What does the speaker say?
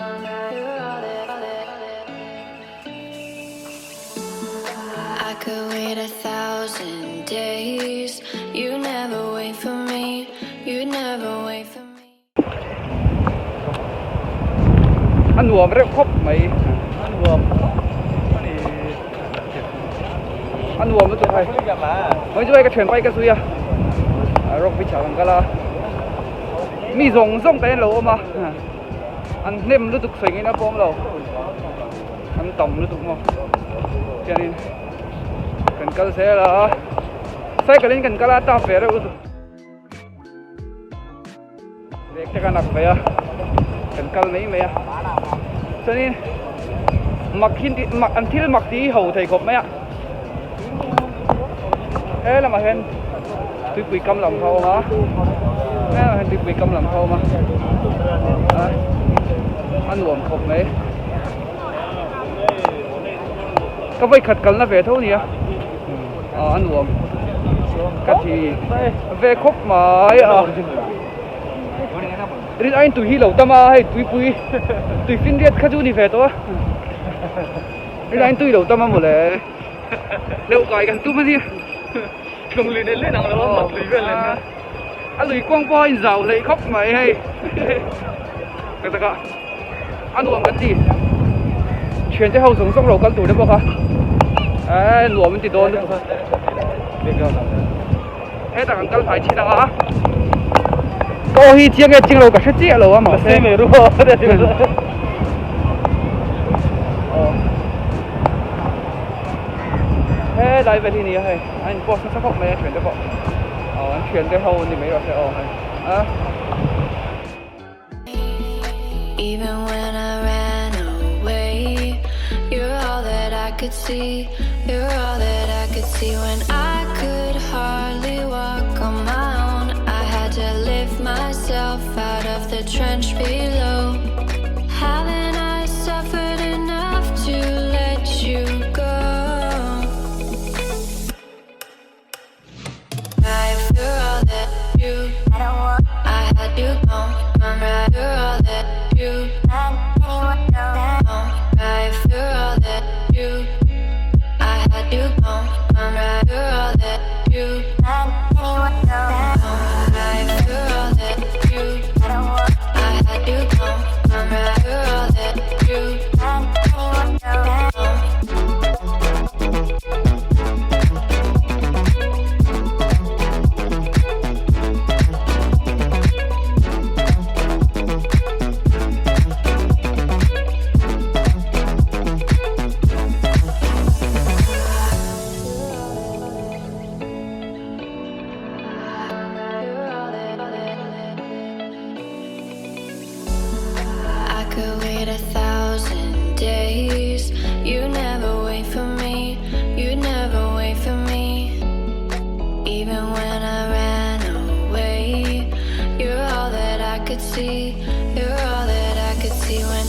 I could wait 1,000 days. You never wait for me. You never wait for me. Ăn nuam rất khóc mày. Ăn nuam. Ăn nuam nó tụi thầy. Mấy chú ấy cái thuyền bay cái suy à. Rong bị chảo cái là. Mi rong tay lâu mà. Ăn nem nó tụt swing nó bom lâu. Ăn tầm nó tụt mà. Cho nên cần cái sẽ là sai cái lên cần cái là ta về rồi. Để cái nắp về à. Cần cái mấy mày à. Cho nên mặc ăn thịt mặc tí hầu thầy khộp mấy ạ. Thế là mà hen tôi bị câm lòng thâu hả? Thế là hen tôi bị câm lòng thâu mà. Ăn uống khộp mấy. Có vậy khật cần là về thôi nhỉ? Ăn uống. Cắt thì về khúc mà Rin anh tụi hi lẩu tâm hay tụi phim điết khá chú đi về tôi. Rin anh tụi lẩu tâm một lẽ lẩu còi gần tụi mà đi. Không lì đến lên nào đâu mặc lì về lên. Ăn lì quăng voi giàu lấy khóc mày hay. Cái ta ăn uống cái gì? Chuyển cái hậu sống sông lẩu căn tụi đấy bao hả? Lùa mình thì đồn được. Hết là căn phải chỉ đạo hả? Cô hi chiếc cái chiếc lầu cả hết chiếc lầu mà xem về đúng không? Thế đây về thì gì hay? Anh có sắp học này chuyển cho bộ. Anh chuyển tới hậu thì mấy rồi sẽ hay. Even when I ran away, you're all that I could see. You're all that I could see when I could hardly walk on my own. I had to lift myself out of the trench below. Haven't I suffered enough to let you go? You're all that you. I had you gone. Right, you're all that you. Right, you're all that you. I had you gone. Right, you're all that you. Right, you're all that you. I had you gone. Right, you're all that you. I could wait 1,000 days. You never wait for me. You never wait for me. Even when I ran away, you're all that I could see. You're all that I could see when